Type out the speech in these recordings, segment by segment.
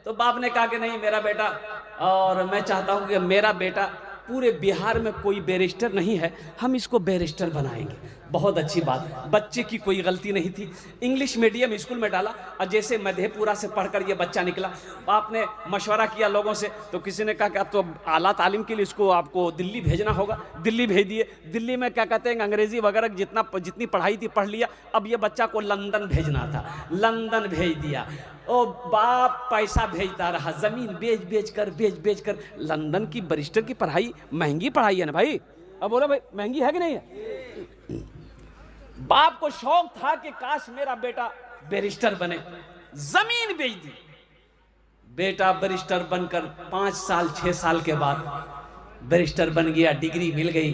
तो बाप ने कहा कि नहीं मेरा बेटा, और मैं चाहता हूँ कि मेरा बेटा, पूरे बिहार में कोई बैरिस्टर नहीं है, हम इसको बैरिस्टर बनाएंगे। बहुत अच्छी बात, बच्चे की कोई गलती नहीं थी। इंग्लिश मीडियम स्कूल में डाला और जैसे मधेपुरा से पढ़कर ये बच्चा निकला, बाप ने मशवरा किया लोगों से, तो किसी ने कहा कि अब तो आला तालीम के लिए इसको आपको दिल्ली भेजना होगा। दिल्ली भेज दिए। दिल्ली में क्या कहते हैं, अंग्रेजी वगैरह जितनी पढ़ाई थी पढ़ लिया। अब ये बच्चा को लंदन भेजना था, लंदन भेज दिया। ओ बाप पैसा भेजता रहा, जमीन बेच बेच कर। लंदन की बैरिस्टर की पढ़ाई महंगी पढ़ाई है ना भाई। अब बोला भाई महंगी है कि नहीं है। बाप को शौक था कि काश मेरा बेटा बैरिस्टर बने, जमीन बेच दी। बेटा बैरिस्टर बनकर 5 साल 6 साल के बाद बैरिस्टर बन गया, डिग्री मिल गई।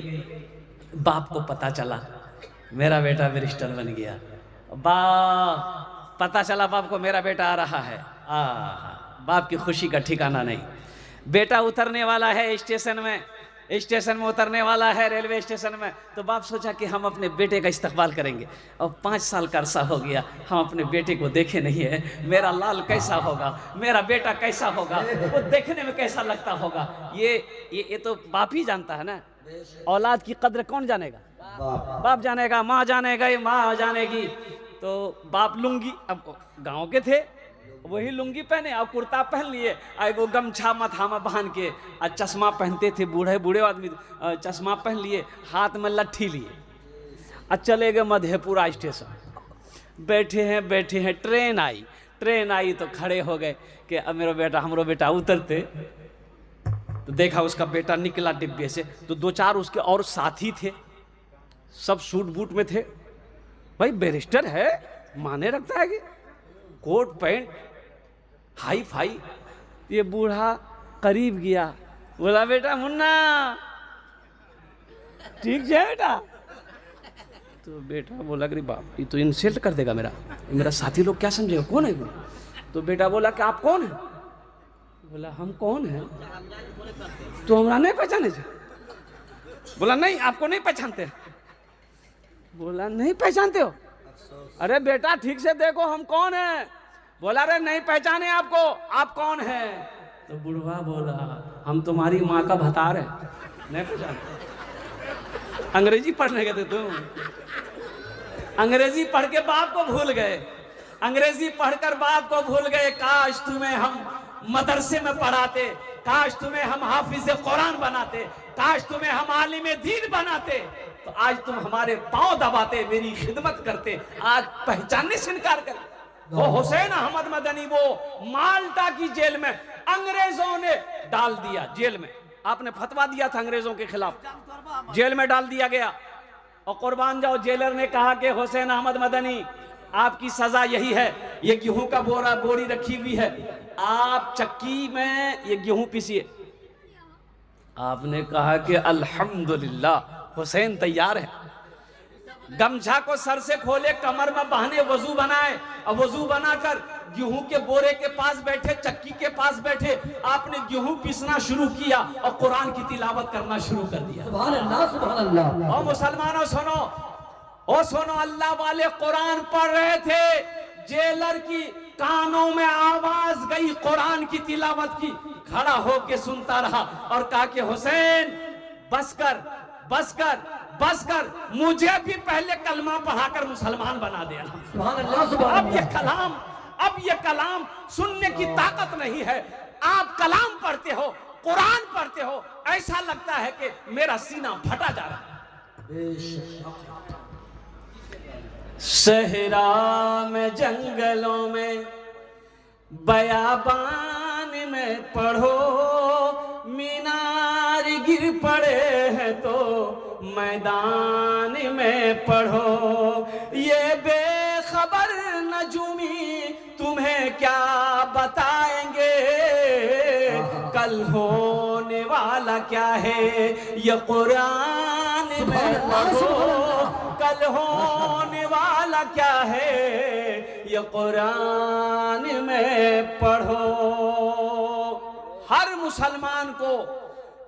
बाप को पता चला मेरा बेटा बैरिस्टर बन गया। पता चला बाप को मेरा बेटा आ रहा है। बाप की खुशी का ठिकाना नहीं। बेटा उतरने वाला है स्टेशन में उतरने वाला है, रेलवे स्टेशन में। तो बाप सोचा कि हम अपने बेटे का इस्तकबाल करेंगे। और 5 साल का अरसा हो गया, हम अपने बेटे को देखे नहीं है। मेरा लाल कैसा होगा, मेरा बेटा कैसा होगा, वो देखने में कैसा लगता होगा, ये तो बाप ही जानता है ना। औलाद की कद्र कौन जानेगा, बाप जानेगा, माँ जानेगा, ये माँ जानेगी। तो बाप लुंगी, अब गांव के थे, वही लुंगी पहने और कुर्ता पहन लिए, वो गमछा मथामा बांध के, और चश्मा पहनते थे। बूढ़े आदमी चश्मा पहन लिए, हाथ में लट्ठी लिए, और चले गए मधेपुरा स्टेशन। बैठे हैं, ट्रेन आई तो खड़े हो गए कि अब हमरो बेटा उतरते। तो देखा उसका बेटा निकला डिब्बे से, तो 2-4 उसके और साथी थे, सब सूट बूट में थे। भाई बैरिस्टर है, माने रखता है कि कोट पैंट हाई फाई। ये बूढ़ा करीब गया, बोला बेटा मुन्ना ठीक है बेटा। तो बेटा बोला कि बाप ये तो इंसल्ट कर देगा मेरा साथी लोग क्या समझेगा, कौन है वो। तो बेटा बोला कि आप कौन है। बोला हम कौन है, तो हमरा नहीं पहचाने थे। बोला नहीं आपको नहीं पहचानते। बोला नहीं पहचानते हो, अरे बेटा ठीक से देखो हम कौन है। बोला अरे नहीं पहचाने आपको, आप कौन है। तो बुढ़वा बोला हम तुम्हारी माँ का भतार है, नहीं पहचानते। अंग्रेजी पढ़ने गए थे तुम, अंग्रेजी पढ़ के बाप को भूल गए, अंग्रेजी पढ़कर बाप को भूल गए। काश तुम्हें हम मदरसे में पढ़ाते, काश तुम्हें हम हाफिज कुरान बनाते, काश तुम्हें हम आलिम दीन बनाते, तो आज तुम हमारे पांव दबाते, मेरी खिदमत करते। आज पहचानने से इनकार कर। वो हुसैन अहमद मदनी वो माल्टा की जेल में अंग्रेजों ने डाल दिया, जेल में आपने फतवा दिया था अंग्रेजों के खिलाफ, जेल में डाल दिया गया। और कुर्बान जाओ, जेलर ने कहा कि हुसैन अहमद मदनी आपकी सजा यही है, ये गेहूं का बोरी रखी हुई है, आप चक्की में ये गेहूं पीसिए। आपने कहा कि अल्हम्दुलिल्लाह हुसैन तैयार है। गमछा को सर से खोले, कमर में बहने, वजू बनाए, और वजू बनाकर गेहूं के बोरे के पास बैठे, चक्की के पास बैठे, आपने गेहूं पीसना शुरू किया और कुरान की तिलावत करना शुरू कर दिया। सुभान अल्लाह, सुभान अल्लाह। और मुसलमानों सुनो, अल्लाह वाले कुरान पढ़ रहे थे, जेलर की कानों में आवाज गई कुरान की तिलावत की, खड़ा होके सुनता रहा और कहा कि हुसैन बस कर, मुझे भी पहले कलमा पढ़ाकर मुसलमान बना दिया। अब ये कलाम सुनने की ताकत नहीं है। आप कलाम पढ़ते हो, कुरान पढ़ते हो, ऐसा लगता है कि मेरा सीना फटा जा रहा है। सहरा में, जंगलों में, बयाबान में पढ़ो, मीनार गिर पड़े हैं तो मैदान में पढ़ो। ये बेखबर नजूमी तुम्हें क्या बताएंगे, कल होने वाला क्या है ये कुरान में पढ़ो, कल होने वाला क्या है ये कुरान में पढ़ो। हर मुसलमान को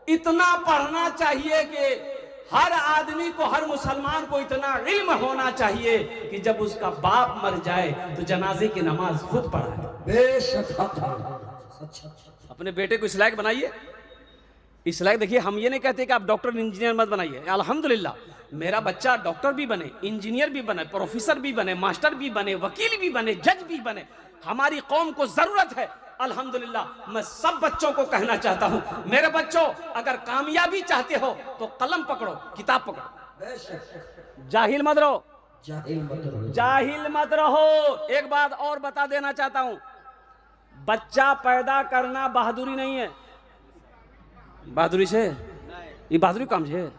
इतना पढ़ना चाहिए कि हर आदमी को, हर मुसलमान को इतना इल्म होना चाहिए कि जब उसका बाप मर जाए तो जनाजे की नमाज खुद पढ़ाए। बेशक अपने बेटे को इस लायक बनाइए। इस लायक देखिए, हम ये नहीं कहते कि आप डॉक्टर इंजीनियर मत बनाइए। अल्हम्दुलिल्लाह मेरा बच्चा डॉक्टर भी बने, इंजीनियर भी बने, प्रोफेसर भी बने, मास्टर भी बने, वकील भी बने, जज भी बने। हमारी कौम को जरूरत है। अल्हम्दुलिल्लाह मैं सब बच्चों को कहना चाहता हूं, मेरे बच्चों अगर कामयाबी चाहते हो तो कलम पकड़ो, किताब पकड़ो, जाहिल मत रहो, जाहिल मत रहो। एक बात और बता देना चाहता हूं, बच्चा पैदा करना बहादुरी नहीं है। बहादुरी से ये बहादुरी काम है।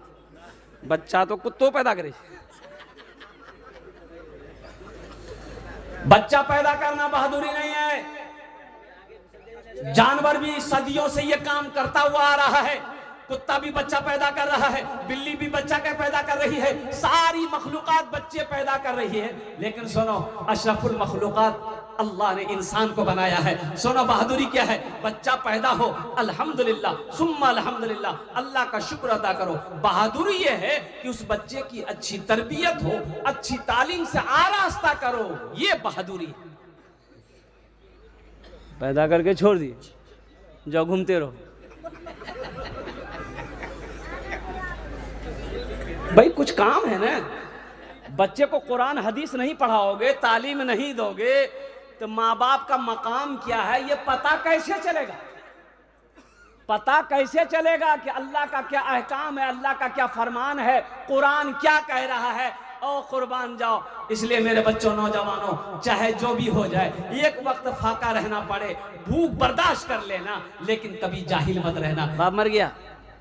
बच्चा तो कुत्तों पैदा करे। बच्चा पैदा करना बहादुरी नहीं है। जानवर भी सदियों से ये काम करता हुआ आ रहा है। कुत्ता भी बच्चा पैदा कर रहा है, बिल्ली भी बच्चा का पैदा कर रही है, सारी मखलूकात बच्चे पैदा कर रही है। लेकिन सुनो, अशरफुल मखलूकात अल्लाह ने इंसान को बनाया है। सुनो बहादुरी क्या है, बच्चा पैदा हो अल्हम्दुलिल्लाह सुम्मा अल्हम्दुलिल्लाह, अल्लाह का शुक्र अदा करो। बहादुरी ये है कि उस बच्चे की अच्छी तरबियत हो, अच्छी तालीम से आरास्ता करो, ये बहादुरी। पैदा करके छोड़ दिए, जाओ घूमते रहो। भाई कुछ काम है ना। बच्चे को कुरान हदीस नहीं पढ़ाओगे, तालीम नहीं दोगे, तो माँ बाप का मकाम क्या है ये पता कैसे चलेगा? पता कैसे चलेगा कि अल्लाह का क्या अहकाम है, अल्लाह का क्या फरमान है, कुरान क्या कह रहा है? ओ कुर्बान जाओ। इसलिए मेरे बच्चों, नौजवानों, चाहे जो भी हो जाए, एक वक्त फाका रहना पड़े, भूख बर्दाश्त कर लेना, लेकिन कभी जाहिल मत रहना। बाप मर गया,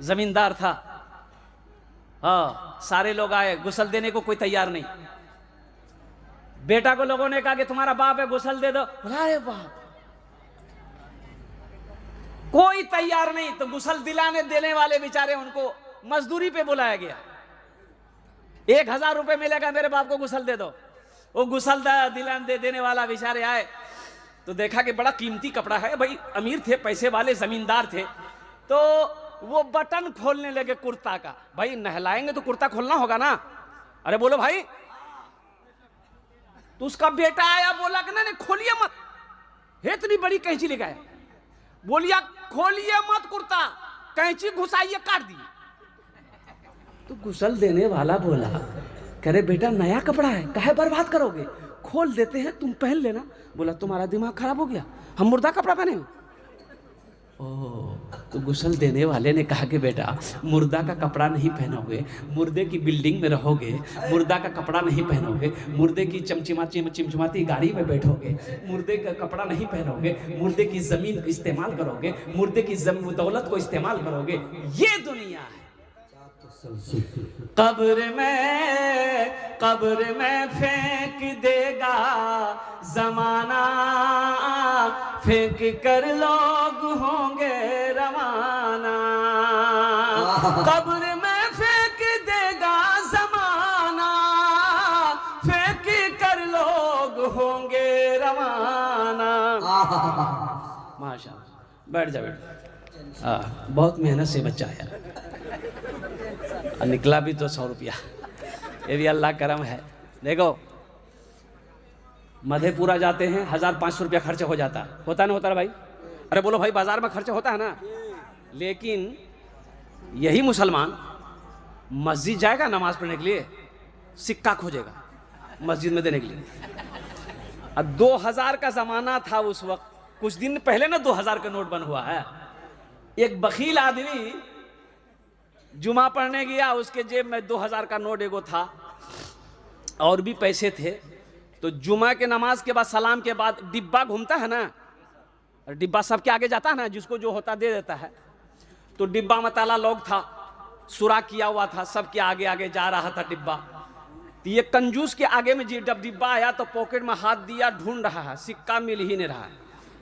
जमींदार था, हाँ, सारे लोग आए, गुस्ल देने को कोई तैयार नहीं। बेटा को लोगों ने कहा कि तुम्हारा बाप है, गुस्ल दे दो। अरे बाप, कोई तैयार नहीं। तो गुस्ल दिलाने देने वाले बेचारे, उनको मजदूरी पे बुलाया गया। 1000 रुपए मिलेगा, मेरे बाप को गुस्ल दे दो। वो गुस्ल दिलाने देने वाला बेचारे आए तो देखा कि बड़ा कीमती कपड़ा है। भाई अमीर थे, पैसे वाले जमींदार थे। तो वो बटन खोलने लगे कुर्ता का। भाई नहलाएंगे तो कुर्ता खोलना होगा ना। अरे बोलो भाई। तो उसका बेटा आया, बोला कि नहीं खोलिए मत, है इतनी बड़ी कैंची लेके आया। बोलिया खोलिए मत कुर्ता, कैंची घुसाइए, काट दिए। तो गुस्ल देने वाला बोला, कह रहे बेटा नया कपड़ा है, काहे बर्बाद करोगे, खोल देते हैं, तुम पहन लेना। बोला तुम्हारा दिमाग खराब हो गया, हम मुर्दा कपड़ा पहने हो? तो गुस्ल देने वाले ने कहा कि बेटा मुर्दा का कपड़ा नहीं पहनोगे, मुर्दे की बिल्डिंग में रहोगे, मुर्दा का कपड़ा नहीं पहनोगे, मुर्दे की चिमचिमाती गाड़ी में बैठोगे, मुर्दे का कपड़ा नहीं पहनोगे, मुर्दे की जमीन को इस्तेमाल करोगे, मुर्दे की दौलत को इस्तेमाल करोगे, ये दुनिया है। कब्र में फेंक देगा जमाना, फेंक कर लोग होंगे रवाना। कब्र में फेंक देगा जमाना, फेंक कर लोग होंगे रवाना। माशाअल्लाह, बैठ जा बेटा। बहुत मेहनत से बच्चा आया, निकला भी तो 100 रुपया, ये भी अल्लाह करम है। देखो मधेपुरा जाते हैं, 1500 रुपया खर्च हो जाता, होता ना होता है भाई? अरे बोलो भाई, बाजार में खर्च होता है ना। लेकिन यही मुसलमान मस्जिद जाएगा नमाज पढ़ने के लिए, सिक्का खोजेगा मस्जिद में देने के लिए। अब 2000 का जमाना था उस वक्त, कुछ दिन पहले ना 2000 का नोट बन हुआ है। एक बखील आदमी जुमा पढ़ने गया, उसके जेब में 2000 का नोट एगो था और भी पैसे थे। तो जुमा के नमाज के बाद, सलाम के बाद डिब्बा घूमता है ना, डिब्बा सबके आगे जाता है ना, जिसको जो होता दे देता है। तो डिब्बा में ताला लॉक था, सुराख किया हुआ था, सबके आगे आगे जा रहा था डिब्बा। तो ये कंजूस के आगे में जब डिब्बा आया तो पॉकेट में हाथ दिया, ढूंढ रहा है, सिक्का मिल ही नहीं रहा है।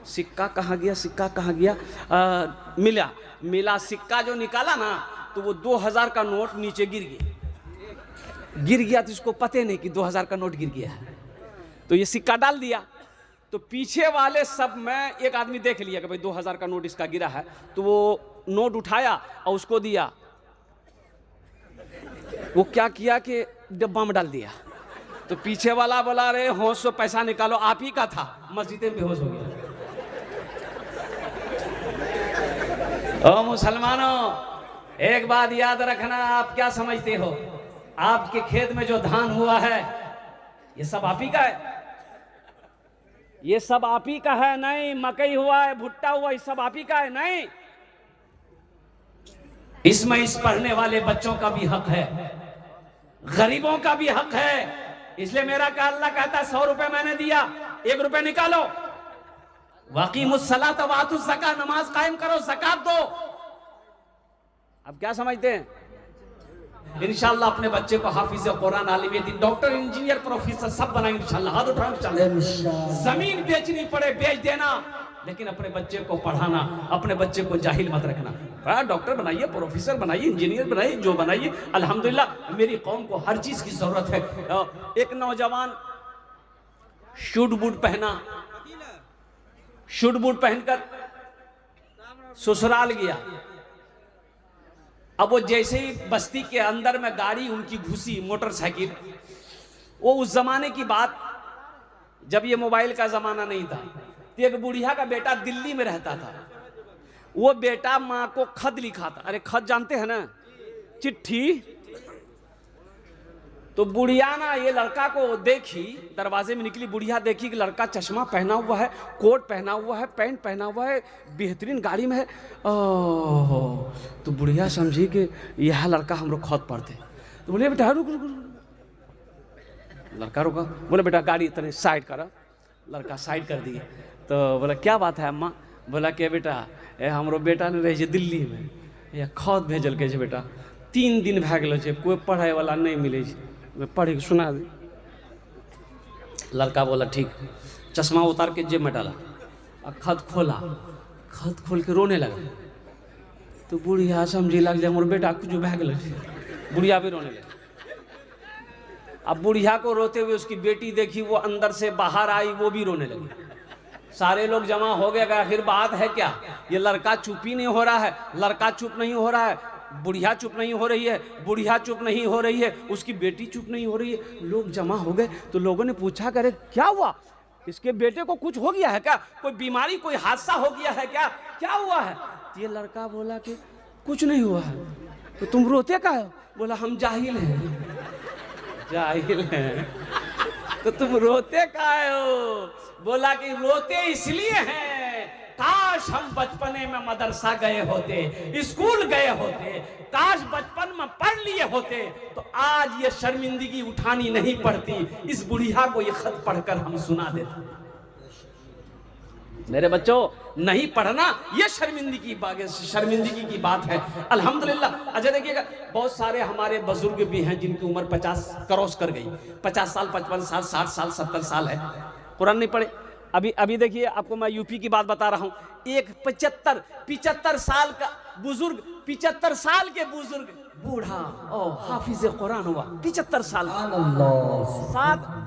सिक्का कहाँ गया, सिक्का कहाँ गया? मिला सिक्का जो निकाला ना, तो वो 2000 का नोट नीचे गिर गया। तो इसको पता नहीं कि 2000 का नोट गिर गया है। तो ये सिक्का डाल दिया। तो पीछे वाले सब में एक आदमी देख लिया कि भाई 2000 का नोट इसका गिरा है। तो वो नोट उठाया और उसको दिया। वो क्या किया कि डिब्बा में डाल दिया। तो पीछे वाला बोला, अरे होश से पैसा निकालो, आप ही का था। मस्जिद में बेहोश हो गया। ओ मुसलमानों, एक बात याद रखना, आप क्या समझते हो आपके खेत में जो धान हुआ है ये सब आप ही का है? ये सब आप ही का है? नहीं। मकई हुआ है, भुट्टा हुआ, ये सब आप ही का है? नहीं। इसमें इस पढ़ने वाले बच्चों का भी हक है, गरीबों का भी हक है। इसलिए मेरा का अल्लाह कहता है 100 रुपए मैंने दिया, 1 रुपए निकालो, वक़ीमुस्सलात वातुज़ ज़कात, नमाज कायम करो, ज़कात दो। अब क्या समझते हैं? इंशाअल्लाह अपने बच्चे को हाफिज कुरान, आलिम दीन, डॉक्टर, इंजीनियर, प्रोफेसर सब बनाएंगे इंशाअल्लाह। हाथ उठाओ इंशाअल्लाह। जमीन बेचनी पड़े बेच देना, लेकिन अपने बच्चे को पढ़ाना, अपने बच्चे को जाहिल मत रखना। डॉक्टर बनाइए, प्रोफेसर बनाइए, इंजीनियर बनाइए, जो बनाइए। अल्हम्दुलिल्लाह मेरी कौम को हर चीज की जरूरत है। एक नौजवान शूट बूट पहना, शूट बूट पहनकर ससुराल गया। अब वो जैसे ही बस्ती के अंदर में गाड़ी उनकी घुसी, मोटरसाइकिल, वो उस जमाने की बात जब ये मोबाइल का जमाना नहीं था, तो एक बुढ़िया का बेटा दिल्ली में रहता था। वो बेटा माँ को खत लिखा था। अरे खत जानते हैं ना, चिट्ठी। तो बुढ़िया ना ये लड़का को देखी, दरवाजे में निकली, बुढ़िया देखी कि लड़का चश्मा पहना हुआ है, कोट पहना हुआ है, पैंट पहना हुआ है, बेहतरीन गाड़ी में है। ओह, तो बुढ़िया समझी कि यह लड़का हम लोग खत पढ़ते। तो बोले बेटा रुक रुक रुक। लड़का रुका, बोले बेटा गाड़ी इतने साइड करा। लड़का साइड कर दिए। तो बोला क्या बात है अम्मा? बोला कि बेटा हमरो बेटा ने रहे दिल्ली में, या खत भेजल के बेटा, 3 दिन भए गेलो छै, कोई पढ़ाई वाला नहीं मिले छै, पढ़ के सुना दे। लड़का बोला ठीक। चश्मा उतार के जेब में डाला और खत खोला, खत खोल के रोने लगा। तो बुढ़िया समझी लग जाए मोर बेटा कुछ भए गेलो छै, बुढ़िया भी रोने लगी। अब बुढ़िया को रोते हुए उसकी बेटी देखी, वो अंदर से बाहर आई, वो भी रोने लगी। सारे लोग जमा हो गए, आखिर बात है क्या? ये लड़का चुप ही नहीं हो रहा है, लड़का चुप नहीं हो रहा है, बुढ़िया चुप नहीं हो रही है, बुढ़िया चुप नहीं हो रही है, उसकी बेटी चुप नहीं हो रही है। लोग जमा हो गए। तो लोगों ने पूछा करे क्या हुआ, इसके बेटे को कुछ हो गया है क्या, कोई बीमारी, कोई हादसा हो गया है क्या, क्या हुआ है? तो ये लड़का बोला कि कुछ नहीं हुआ है। तो तुम रोते का हो? बोला हम जाहिल हैं। जाहिल हैं तो तुम रोते का हो? बोला कि रोते इसलिए हैं, काश हम बचपने में मदरसा गए होते, स्कूल गए होते, काश बचपन में पढ़ लिए होते, तो आज ये शर्मिंदगी उठानी नहीं पड़ती। इस बुढ़िया को ये खत पढ़कर हम सुना देते। मेरे बच्चों, नहीं पढ़ना ये शर्मिंदगी की बात है। अल्हम्दुलिल्लाह। अच्छा देखिएगा, बहुत सारे हमारे बुजुर्ग भी हैं जिनकी उम्र 50 क्रॉस कर गई, 50 साल, 55 साल, 60 साल, 70 साल है, कुरान नहीं पढ़े। अभी देखिए, आपको मैं यूपी की बात बता रहा हूँ। एक 75 साल का बुजुर्ग, 75 साल के बुजुर्ग बूढ़ा हाफिज कुरान हुआ, 75 साल।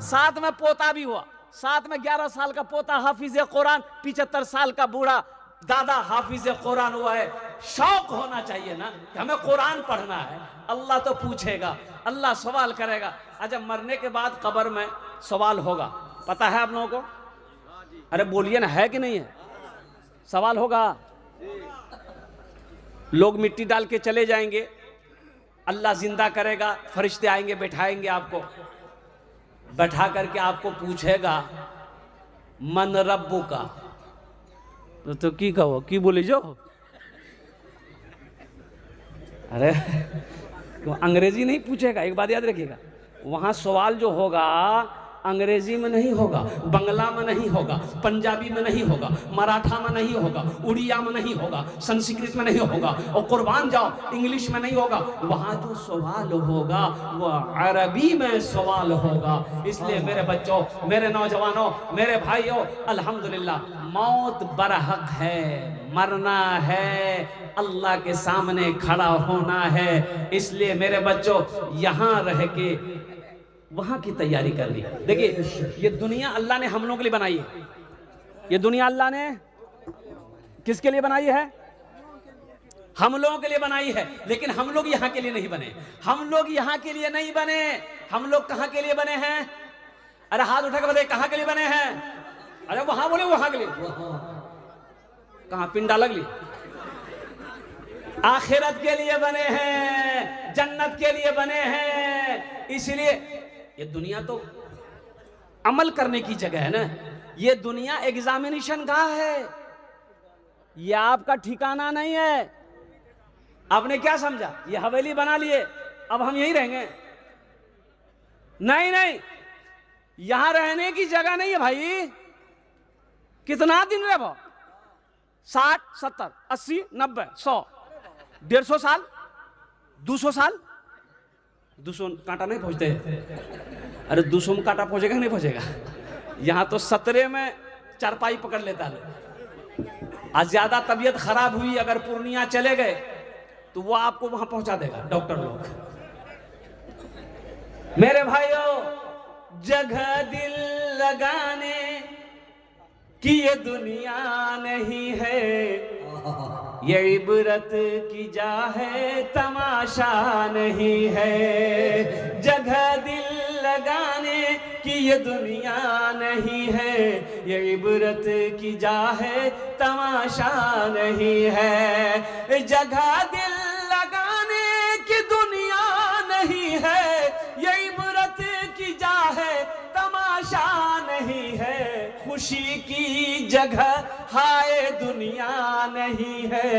साथ में पोता भी हुआ, साथ में 11 साल का पोता हाफिज कुरान, 75 साल का बूढ़ा दादा हाफिज कुरान हुआ है। शौक होना चाहिए ना कि हमें कुरान पढ़ना है। अल्लाह तो पूछेगा, अल्लाह सवाल करेगा। अच्छा, मरने के बाद कब्र में सवाल होगा, पता है आप लोगों को? अरे बोलिए ना, है कि नहीं है? सवाल होगा। लोग मिट्टी डाल के चले जाएंगे, अल्लाह जिंदा करेगा, फरिश्ते आएंगे, बैठाएंगे आपको, बैठा करके आपको पूछेगा मन रब्बू का। तो की कहो, की बोले जो? अरे तो अंग्रेजी नहीं पूछेगा, एक बात याद रखिएगा। वहां सवाल जो होगा अंग्रेजी में नहीं होगा, बंगला में नहीं होगा, पंजाबी में नहीं होगा, मराठा में नहीं होगा, उड़िया में नहीं होगा, संस्कृत में नहीं होगा, और कुर्बान जाओ इंग्लिश में नहीं होगा। वहाँ जो सवाल होगा वो अरबी में सवाल होगा। इसलिए मेरे बच्चों, मेरे नौजवानों, मेरे भाइयों, अल्हम्दुलिल्लाह मौत बरहक है, मरना है, अल्लाह के सामने खड़ा होना है। इसलिए मेरे बच्चों, यहाँ रह के वहां की तैयारी कर ली। देखिए, ये दुनिया अल्लाह ने हम लोगों के लिए बनाई है। ये दुनिया अल्लाह ने किसके लिए बनाई है? हम लोगों के लिए बनाई है। लेकिन हम लोग यहाँ के लिए नहीं बने, हम लोग यहाँ के लिए नहीं बने। हम लोग कहाँ के लिए बने हैं? अरे हाथ उठा के बताइए, कहाँ के लिए बने हैं? अरे वहां बोले, वहां के लिए। कहाँ? पिंडा लगली? आखिरत के लिए बने हैं, जन्नत के लिए बने हैं। इसलिए ये दुनिया तो अमल करने की जगह है ना, ये दुनिया एग्जामिनेशन का है, ये आपका ठिकाना नहीं है। आपने क्या समझा, ये हवेली बना लिए अब हम यहीं रहेंगे? नहीं नहीं, यहां रहने की जगह नहीं है भाई। कितना दिन रहे वो? 60, 70, 80, 90, 100, 150 साल, 200 साल। 200 कांटा नहीं पहुंचते। अरे 200 में कांटा पहुंचेगा नहीं पहुंचेगा? यहां तो 17 में चारपाई पकड़ लेता है। आज ज्यादा तबीयत खराब हुई, अगर पूर्णिया चले गए तो वो आपको वहां पहुंचा देगा डॉक्टर लोग। मेरे भाइयों, जगह दिल लगाने की ये दुनिया नहीं है, ये इबरत की जा है, तमाशा नहीं है। जगह दिल लगाने की ये दुनिया नहीं है, ये इबरत की जा है, तमाशा नहीं है। जगह दिल लगाने की दुनिया नहीं है, ये इबरत की जा है, तमाशा नहीं है। खुशी की जगह हाय दुनिया नहीं है,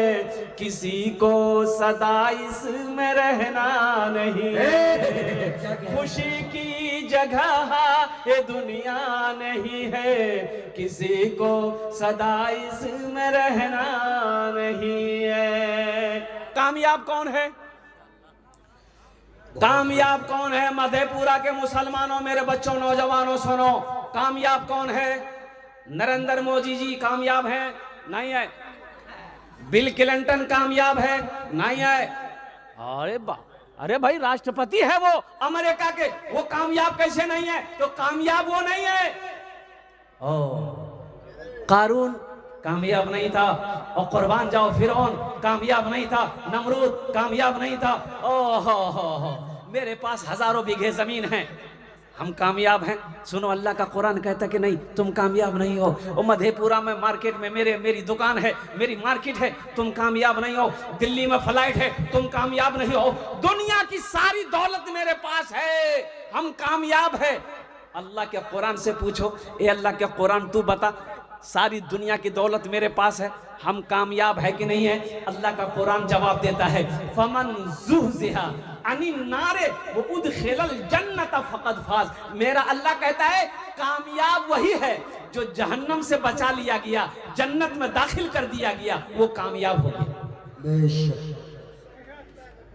किसी को सदा इसमें रहना नहीं है। खुशी की जगह हाय दुनिया नहीं है, किसी को सदा इसमें रहना नहीं है। कामयाब कौन है? कामयाब कौन है? मधेपुरा के मुसलमानों, मेरे बच्चों, नौजवानों सुनो, कामयाब कौन है? नरेंद्र मोदी जी कामयाब हैं? नहीं है। बिल क्लिंटन कामयाब है? नहीं है। अरे भाई राष्ट्रपति है वो अमेरिका के, वो कामयाब कैसे नहीं है? तो कामयाब वो नहीं है। कारून कामयाब नहीं था, और कुर्बान जाओ फिरौन कामयाब नहीं था, नमरूद कामयाब नहीं था। ओहो, मेरे पास हजारों बीघे जमीन है, हम कामयाब हैं। सुनो, अल्लाह का कुरान कहता कि नहीं, तुम कामयाब नहीं हो। और मधेपुरा में मार्केट में मेरी दुकान है, मेरी मार्केट है, तुम कामयाब नहीं हो। दिल्ली में फ्लाइट है, तुम कामयाब नहीं हो। दुनिया की सारी दौलत मेरे पास है, हम कामयाब है। अल्लाह के कुरान से पूछो, ए अल्लाह के कुरान तू बता, सारी दुनिया की दौलत मेरे पास है, हम कामयाब है कि नहीं है? अल्लाह का कुरान जवाब देता है, फमन ज़ुहज़िहा अनिन नारे व उदखिलल जन्नत फक़द फाज़। मेरा अल्लाह कहता है कामयाब वही है जो जहन्नम से बचा लिया गया, जन्नत में दाखिल कर दिया गया, वो कामयाब हो गया।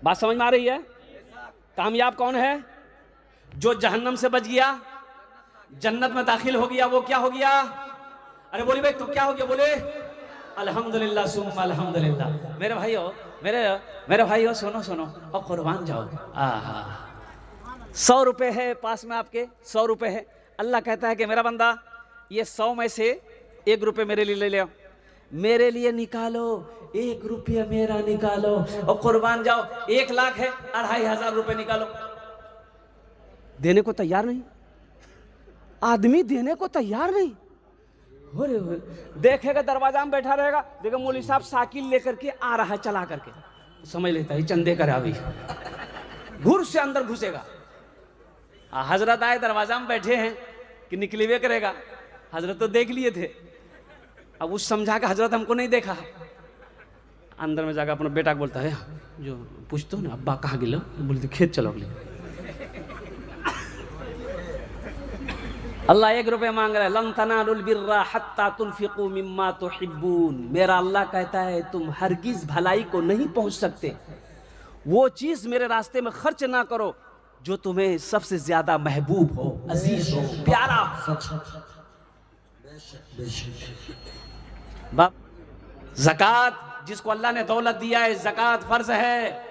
बात समझ में आ रही है? कामयाब कौन है? जो जहन्नम से बच गया, जन्नत में दाखिल हो गया, वो क्या हो गया? अरे बोली भाई, तो क्या हो गया? बोले अल्हम्दुलिल्लाह सुम्मा अल्हम्दुलिल्लाह। मेरे भाइयों सुनो और कुर्बान जाओ। 100 रुपए है पास में आपके, 100 रुपए है। अल्लाह कहता है कि मेरा बंदा, ये 100 में से 1 रुपये मेरे लिए ले ले, मेरे लिए निकालो, 1 रुपया मेरा निकालो, और कुर्बान जाओ। 1 लाख है, 2500 रुपये निकालो। देने को तैयार नहीं आदमी, देने को तैयार नहीं। देखेगा दरवाजा में बैठा रहेगा, देखो मौलवी साहब साइकिल लेकर के आ रहा है, चला करके, समझ लेता है चंदे कर अभी, घुर से अंदर घुसेगा। हजरत आए, दरवाजा में बैठे हैं कि निकलवे करेगा। हजरत तो देख लिए थे, अब उस समझा के हजरत हमको नहीं देखा, अंदर में जाकर अपना बेटा बोलता है, जो पूछते हो ना, अब्बा कहाँ गिलो? बोलते खेत चलो अगले। अल्लाह 1 रुपये मांग रहा है, लन तनालुल बिर्रा हत्ता तुनफिकू मिम्मा तुहिब्बून। मेरा अल्लाह कहता है तुम हरगिज भलाई को नहीं पहुंच सकते, वो चीज मेरे रास्ते में खर्च ना करो जो तुम्हें सबसे ज्यादा महबूब हो, अजीज हो, प्यारा। ज़कात, जिसको अल्लाह ने दौलत दिया है, ज़कात फर्ज है।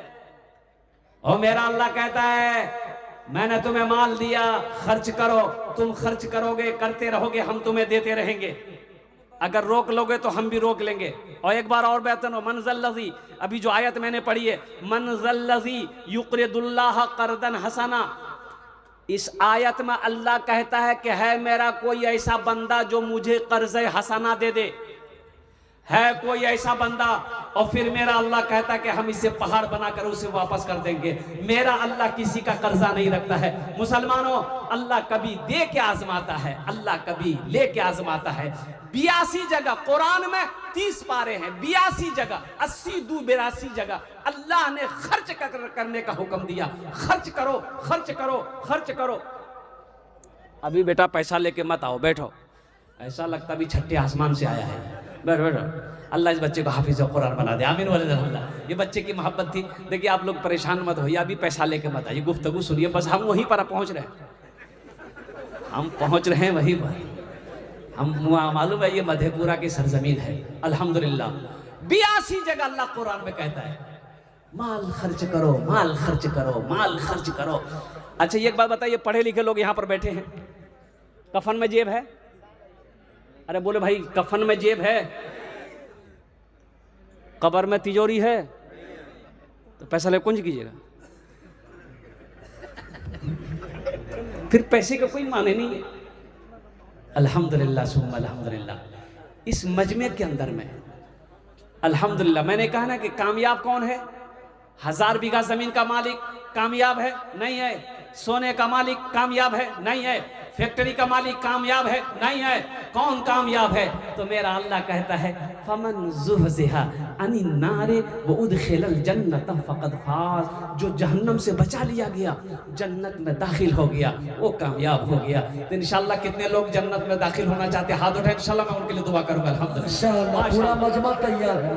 और मेरा अल्लाह कहता है मैंने तुम्हें माल दिया, खर्च करो। तुम खर्च करोगे, करते रहोगे, हम तुम्हें देते रहेंगे। अगर रोक लोगे तो हम भी रोक लेंगे। और एक बार और बेहतर हो, मनज़ल्लज़ी, अभी जो आयत मैंने पढ़ी है, मनज़ल्लज़ी युक़रिदुल्लाह क़र्दन हसना, इस आयत में अल्लाह कहता है कि है मेरा कोई ऐसा बंदा जो मुझे कर्ज़े हसना दे दे। है कोई ऐसा बंदा और फिर मेरा अल्लाह कहता है कि हम इसे पहाड़ बनाकर उसे वापस कर देंगे। मेरा अल्लाह किसी का कर्जा नहीं रखता है। मुसलमानों, अल्लाह कभी दे के आजमाता है, अल्लाह कभी ले के आजमाता है। 82 जगह कुरान में 30 पारे हैं, 82 जगह 80 दू 82 जगह अल्लाह ने खर्च करने का हुक्म दिया। खर्च करो, खर्च करो, खर्च करो। अभी बेटा पैसा लेके मत आओ, बैठो, ऐसा लगता भी छठे आसमान से आया है। बैठो बैठो, अल्लाह इस बच्चे को हाफिज कुरान बना दे, आमीन वाले अल्लाह। ये बच्चे की मोहब्बत थी। देखिए आप लोग परेशान मत होइए, अभी पैसा लेके मत आइए, गुफ्तगू सुनिए, बस हम वहीं पर पहुंच रहे हैं, हम पहुंच रहे हैं वहीं पर। हम मालूम है ये मधेपुरा की सरजमीन है, अल्हम्दुलिल्लाह। 82 जगह अल्लाह कुरान में कहता है माल खर्च करो, माल खर्च करो, माल खर्च करो। अच्छा एक बात बताइए, पढ़े लिखे लोग यहाँ पर बैठे हैं, कफन में जेब है? अरे बोले भाई, कफन में जेब है? कब्र में तिजोरी है? तो पैसा ले कुंज कीजिएगा, फिर पैसे का कोई माने नहीं है। अल्हम्दुलिल्लाह सुम्मा अल्हम्दुलिल्लाह। इस मजमे के अंदर में अल्हम्दुलिल्लाह, मैंने कहा ना कि कामयाब कौन है? 1000 बीघा जमीन का मालिक कामयाब है? नहीं है। सोने का मालिक कामयाब है? नहीं है। फैक्ट्री का मालिक कामयाब है? नहीं है। कौन कामयाब है? तो मेरा अल्लाह कहता है फमन ज़ुहज़िहा अनिन नारे व उदखिलल जन्नत फ़क़द फ़ाज़। जो जहन्नम से बचा लिया गया, जन्नत में दाखिल हो गया, वो कामयाब हो गया। तो इंशाअल्लाह कितने लोग जन्नत में दाखिल होना चाहते हैं? हाथ उठाएं, इंशाअल्लाह मैं उनके लिए दुआ करूंगा। अल्हम्दुलिल्लाह, पूरा मजमा तैयार है।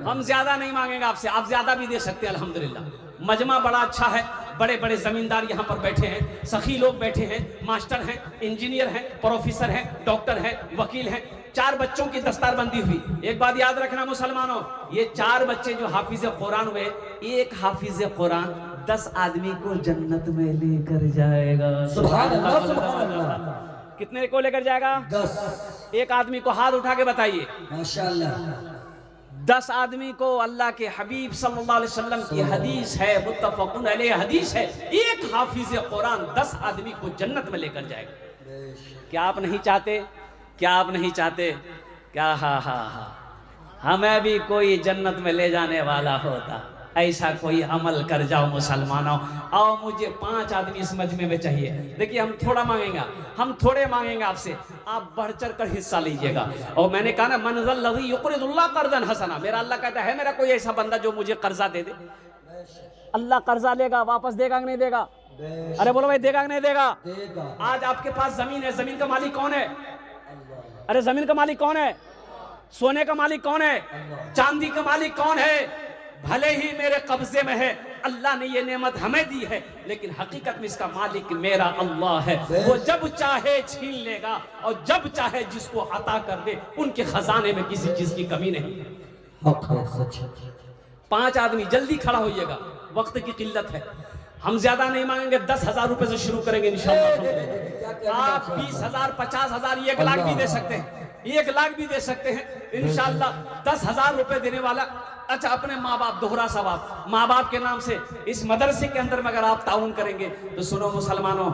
हम ज्यादा नहीं मांगेंगे आपसे, आप ज्यादा भी दे सकते हैं। अल्हम्दुलिल्लाह मजमा बड़ा अच्छा है, बड़े बड़े जमींदार यहाँ पर बैठे हैं, सखी लोग बैठे हैं, मास्टर हैं, इंजीनियर हैं, प्रोफेसर हैं, डॉक्टर हैं, वकील हैं। 4 बच्चों की दस्तारबंदी हुई। एक बात याद रखना मुसलमानों, ये 4 बच्चे जो हाफिज कुरान हुए, एक हाफिज कुरान 10 आदमी को जन्नत में लेकर जाएगा। सुभान अल्लाह, सुभान अल्लाह। कितने को लेकर जाएगा? 10। एक आदमी को हाथ उठा के बताइए। माशाअल्लाह। 10 आदमी को अल्लाह के हबीब सल्लल्लाहु अलैहि वसल्लम की हदीस है, मुत्तफक़ुन अलैह हदीस है, एक हाफिज कुरान 10 आदमी को जन्नत में लेकर जाएगा। क्या आप नहीं चाहते? क्या आप नहीं चाहते? क्या? हाँ हाँ हाँ, हमें भी कोई जन्नत में ले जाने वाला होता। ऐसा कोई अमल कर जाओ मुसलमानों। आओ, मुझे 5 आदमी इस मजमे में चाहिए। देखिए हम थोड़ा मांगेंगे, हम थोड़े मांगेंगे आपसे, आप बढ़ चढ़ कर हिस्सा लीजिएगा। और मैंने कहा ना, मनज़ल लज़ी युक़रिदुल्लाह क़र्ज़न हसना, मेरा अल्लाह कहता है मेरा कोई ऐसा बंदा जो मुझे कर्जा दे दे। अल्लाह कर्जा लेगा, वापस देगा कि नहीं देगा? अरे बोलो भाई, देगा कि नहीं देगा? आज आपके पास जमीन है, जमीन का मालिक कौन है? अरे जमीन का मालिक कौन है? सोने का मालिक कौन है? चांदी का मालिक कौन है? भले ही मेरे कब्जे में है, अल्लाह ने ये नेमत हमें दी है, लेकिन हकीकत में इसका मालिक मेरा अल्लाह है। वो जब चाहे छीन लेगा और जब चाहे जिसको अता कर दे। उनके खजाने में किसी चीज की कमी नहीं है। 5 आदमी जल्दी खड़ा होइएगा, वक्त की किल्लत है। हम ज्यादा नहीं मांगेंगे, 10,000 रुपए से शुरू करेंगे इंशाअल्लाह। आप 20,000, 50,000, 1 लाख भी दे सकते हैं, 1 लाख भी दे सकते हैं इंशाअल्लाह। 10,000 रुपए देने वाला, अच्छा अपने माँ बाप, दोहरा सवाब, माँ बाप के नाम से इस मदरसे के अंदर में अगर आप ताउन करेंगे तो सुनो मुसलमानों,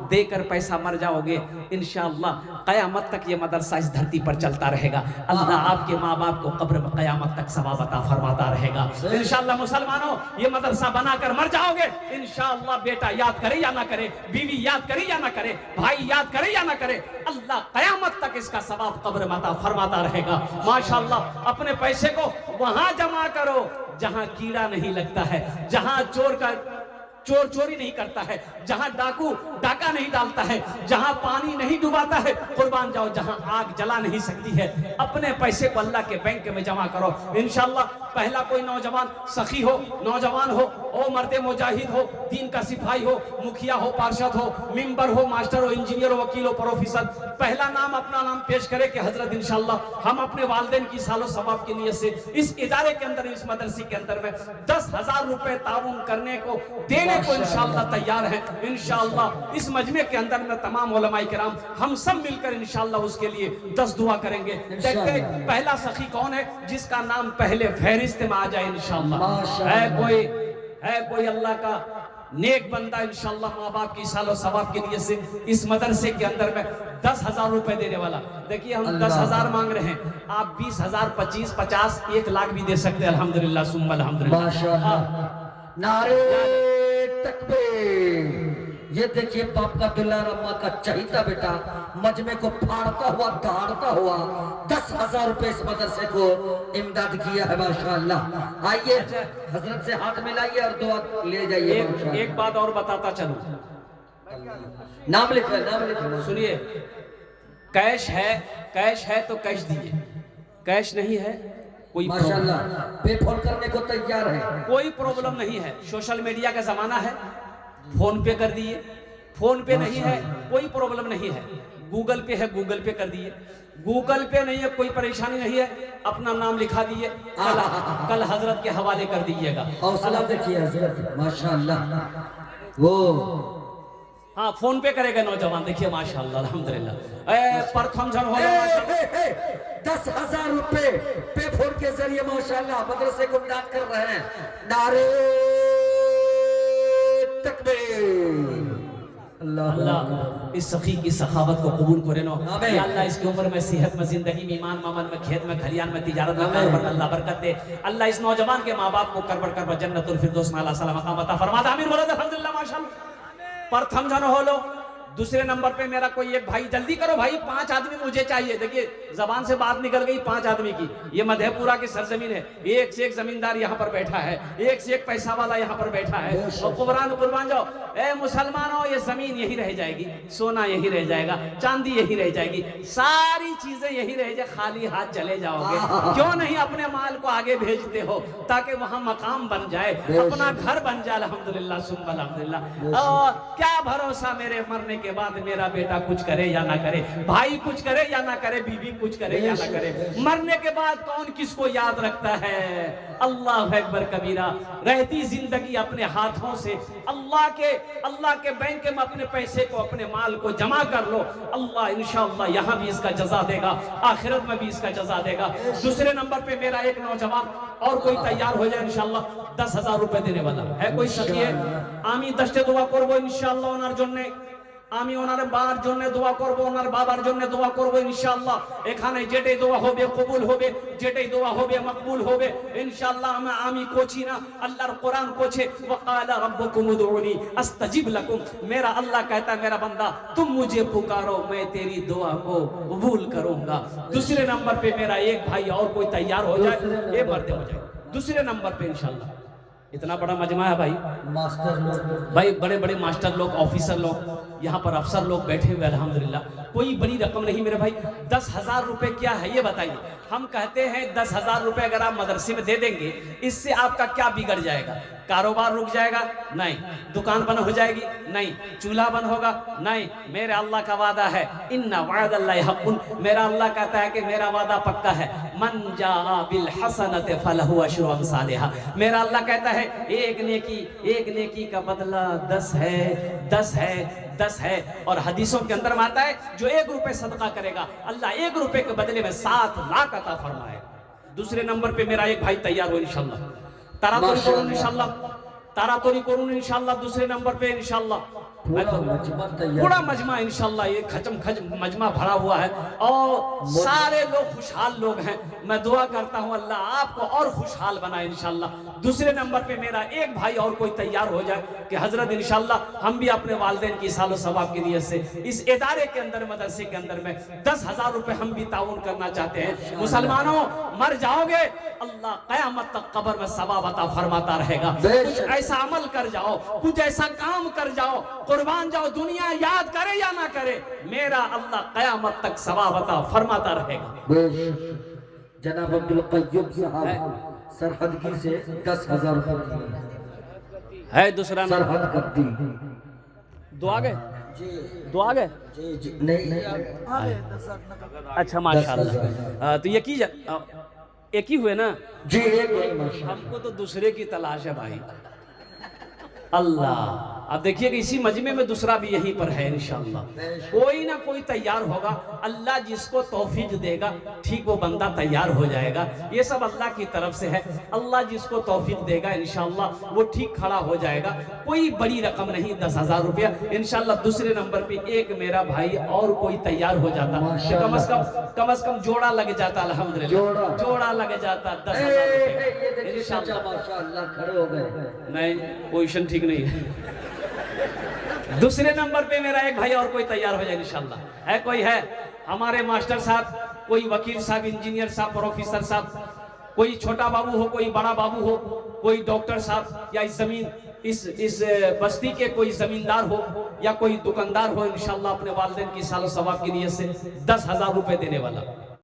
देकर पैसा मर जाओगे, इंशाअल्लाह क़यामत तक ये मदरसा इस धरती पर चलता रहेगा। अल्लाह आपके माँ बाप को कब्र में क़यामत तक सवाब अता फरमाता रहेगा इंशाअल्लाह। मुसलमानों, ये मदरसा बनाकर मर जाओगे इंशाअल्लाह। बेटा याद करे या ना करे, बीवी याद करे या ना करे, भाई याद करे या ना करे, अल्लाह क़यामत तक इसका सवाब कब्र में अता फरमाता रहेगा। माशाअल्लाह, अपने पैसे को वहां जमा करो जहां कीड़ा नहीं लगता है, जहां चोर चोरी नहीं करता है, जहां डाकू डाका नहीं डालता है, जहां पानी नहीं डुबाता है। कुर्बान जाओ जहां आग जला नहीं सकती है। अपने पैसे को अल्लाह के बैंक में जमा करो इंशाअल्लाह। पहला कोई नौजवान सखी हो, नौजवान हो, ओ मर्दे मुजाहिद हो, दीन का सिपाही हो, मुखिया हो, पार्षद हो, मेंबर हो, मास्टर हो, इंजीनियर हो, वकील हो, प्रोफेसर, पहला नाम अपना नाम पेश करे कि हजरत इंशाअल्लाह हम अपने वालिदैन की सालो सवाब की नियत से इस इदारे के अंदर, इस मदरसे के अंदर में 10,000 रुपए ताउन करने को, देने को इंशाअल्लाह तैयार है इंशाअल्लाह। इस मजमे के अंदर में तमाम उलमाए किराम हम सब मिलकर इंशाअल्लाह उसके लिए 10 दुआ करेंगे। देखते हैं पहला सखी कौन है जिसका नाम पहले फहरिस्त में आ जाए इंशाअल्लाह। है कोई अल्लाह का नेक बंदा इंशाअल्लाह माँ बाप की सालो सवाब के लिए से इस मदरसे के अंदर में 10,000 रुपए देने वाला। देखिए हम 10,000 मांग रहे हैं, आप 20,000, 25, 50, 1 लाख भी दे सकते हैं। अल्हम्दुलिल्लाह सुम्मा अल्हम्दुलिल्लाह। माशाअल्लाह। नारे तकबीर। ये देखिए बाप का दुलार, अम्मा का चहीता बेटा मजमे को फाड़ता हुआ दहाड़ता हुआ 10,000 रुपए इस मदरसे को इमदाद किया है माशाअल्लाह। आइए हजरत से हाथ मिलाइए और दुआ ले जाइए। एक बात और बताता चलूं, नाम लिख रहे सुनिए, कैश है तो कैश दीजिए, कैश नहीं है कोई माशाअल्लाह पे फोन करने को तैयार है, कोई प्रॉब्लम नहीं है। सोशल मीडिया का जमाना है, फोन पे कर दिए, फोन पे नहीं है कोई प्रॉब्लम नहीं है, गूगल पे है गूगल पे कर दिए, गूगल पे नहीं है कोई परेशानी नहीं है, अपना नाम लिखा दिए, कल हजरत के हवाले कर दीजिएगा। हौसला देखिए हजरत माशाअल्लाह। वो हाँ फोन पे करेगा नौजवान, देखिए माशाअल्लाह अल्हम्दुलिल्लाह। प्रथम जन हो 10,000 रुपए पे फोन के जरिए माशाअल्लाह मदरसे को इमदाद कर रहे हैं। नारे तकबीर। अल्लाह इस सखी की सखावत को कबूल करे नो या अल्लाह, इसके ऊपर में सेहत में, जिंदगी में, ईमान मामन में, खेत में, खलियान में, तिजारत में अल्लाह बरकत दे। अल्लाह इस नौजवान के माँ बाप को करबर करबर जन्नतुल फिरदौस में अल्लाह सलाम मकाम अता फरमा दे। आमीन बोलो अल्हम्दुलिल्लाह माशाअल्लाह। प्रथम जन हो लो। दूसरे नंबर पे मेरा कोई एक भाई, जल्दी करो भाई, 5 आदमी मुझे चाहिए। देखिए जबान से बात निकल गई 5 आदमी की। ये मधेपुरा की सरजमीन है, एक से एक जमींदार यहाँ पर बैठा है, एक से एक पैसा वाला यहाँ पर बैठा है। और कुर्बान जाओ ए मुसलमानों, ये जमीन यही रह जाएगी, सोना यही रह जाएगा, चांदी यही रह जाएगी, सारी चीजें यही रह जाए, खाली हाथ चले जाओगे। क्यों नहीं अपने माल को आगे भेजते हो ताकि वहां मकाम बन जाए, अपना घर बन जाए। अल्हम्दुलिल्लाह सुम्मा अल्हम्दुलिल्लाह। क्या भरोसा मेरे मरने के बाद मेरा बेटा कुछ करे या ना करे, भाई कुछ करे या ना करे, बीवी कुछ करे या ना करे, मरने के बाद कौन किसको याद रखता है। अल्लाह अकबर कबीरा। रहती जिंदगी अपने हाथों से अल्लाह के बैंक में अपने पैसे को, अपने माल को जमा कर लो। अल्लाह इंशाअल्लाह यहाँ भी इसका जजा देगा, आखिरत में भी इसका जजा देगा। दूसरे नंबर पे मेरा एक नौजवान और कोई तैयार हो जाए इंशाअल्लाह 10,000 रुपए देने वाला है। कोई सखी है आमी दस्ते दुआ करबो इंशाअल्लाह, ওনার জন্য আমি ওনার বার জন্য দোয়া করব, ওনার বাবার জন্য দোয়া করব ইনশাআল্লাহ। এখানে যেটাই দোয়া হবে কবুল হবে, যেটাই দোয়া হবে মকবুল হবে ইনশাআল্লাহ। আমি কোছি না, अल्लाह कुरान कोछे वकाला रब्बुकुम उदउनी अस्तजिब लकुम। मेरा अल्लाह कहता है मेरा बंदा तुम मुझे पुकारो, मैं तेरी दुआ को कबूल करूंगा। दूसरे नंबर पे मेरा एक भाई और कोई तैयार हो जाए, ये मर्द हो जाए दूसरे नंबर पे इंशाअल्लाह। इतना बड़ा मजमा है भाई, मास्टर लोग, भाई बड़े बड़े मास्टर लोग, ऑफिसर लोग, यहाँ पर अफसर लोग बैठे हुए अल्हम्दुलिल्लाह। कोई बड़ी रकम नहीं मेरे भाई। 10,000 रुपए क्या है ये बताइए। हम कहते हैं 10,000 रुपए अगर आप मदरसे में दे देंगे, इससे आपका क्या बिगड़ जाएगा? कारोबार रुक जाएगा? नहीं। दुकान बंद हो जाएगी? नहीं। चूल्हा बंद होगा? नहीं। मेरे अल्लाह का वादा है, इन्ना वअदल्लाहि हक़्क़ुन। मेरा अल्लाह कहता है कि मेरा वादा पक्का है, मन जाअ बिल हसनति फलहु अश्रु अम्सालिहा। मेरा अल्लाह कहता है एक नेकी का बदला 10 है, 10 है, 10 है। और हदीसों के अंदर में आता है जो 1 रुपए सदका करेगा, अल्लाह 1 रुपए के बदले में 7 लाख अता फरमाए। दूसरे नंबर पे मेरा एक भाई तैयार हो इंशाअल्लाह, तारातोरी करूं इंशाअल्लाह, तारातोरी करूं इंशाअल्लाह। दूसरे नंबर पे इंशाअल्लाह पूरा मजमा इंशाअल्लाह, ये खचम खच मजमा भरा हुआ है और सारे लोग खुशहाल लोग हैं। मैं दुआ करता हूँ अल्लाह आपको और खुशहाल बनाए इंशाअल्लाह। दूसरे नंबर पे मेरा एक भाई और कोई तैयार हो जाए कि हजरत इंशाअल्लाह हम भी अपने वालिदैन की सालो सवाब की नियत से इस इदारे के अंदर, मदरसे के अंदर में 10,000 रुपए हम भी ताउन करना चाहते हैं। मुसलमानों मर जाओगे, अल्लाह क़यामत तक कब्र में सवाब अता फरमाता रहेगा। कुछ ऐसा अमल कर जाओ, कुछ ऐसा काम कर जाओ, कुर्बान जाओ, दुनिया याद करे या ना करे, मेरा अल्लाह क़यामत तक सवाब अता फरमाता रहेगा। जनाब अब्दुल क़य्यूम साहब सरहदगी से 10,000 रुपए है। दूसरा सरहद कर दी। दो आ गए, दो आ गए जी नहीं अच्छा माशाअल्लाह। तो ये की एक ही हुए ना जी, एक माशाअल्लाह। हमको तो दूसरे की तलाश है भाई। अल्लाह। अब देखिए कि इसी मजमे में दूसरा भी यहीं पर है इंशाअल्लाह। कोई ना कोई तैयार होगा, अल्लाह जिसको तौफीक देगा ठीक वो बंदा तैयार हो जाएगा। ये सब अल्लाह की तरफ से है, अल्लाह जिसको तौफीक देगा इंशाअल्लाह वो ठीक खड़ा हो जाएगा। कोई बड़ी रकम नहीं, 10,000 रुपया इंशाअल्लाह। दूसरे नंबर पे एक मेरा भाई और कोई तैयार हो जाता, कम से कम जोड़ा लग जाता, अल्हम्दुलिल्लाह जोड़ा लग जाता 10,000 इंशाअल्लाह। खड़े हो गए, नहीं पोजीशन ठीक नहीं है। दूसरे नंबर पे मेरा एक भाई और कोई तैयार हो जाए इंशाअल्लाह। है कोई है हमारे मास्टर साहब, कोई वकील साहब, इंजीनियर साहब, प्रोफेसर साहब, कोई छोटा बाबू हो, कोई बड़ा बाबू हो, कोई डॉक्टर साहब, या इस जमीन इस बस्ती के कोई जमींदार हो या कोई दुकानदार हो इंशाअल्लाह अपने वालिदैन की सालो सवाब की नियत से 10,000 रुपए देने वाला।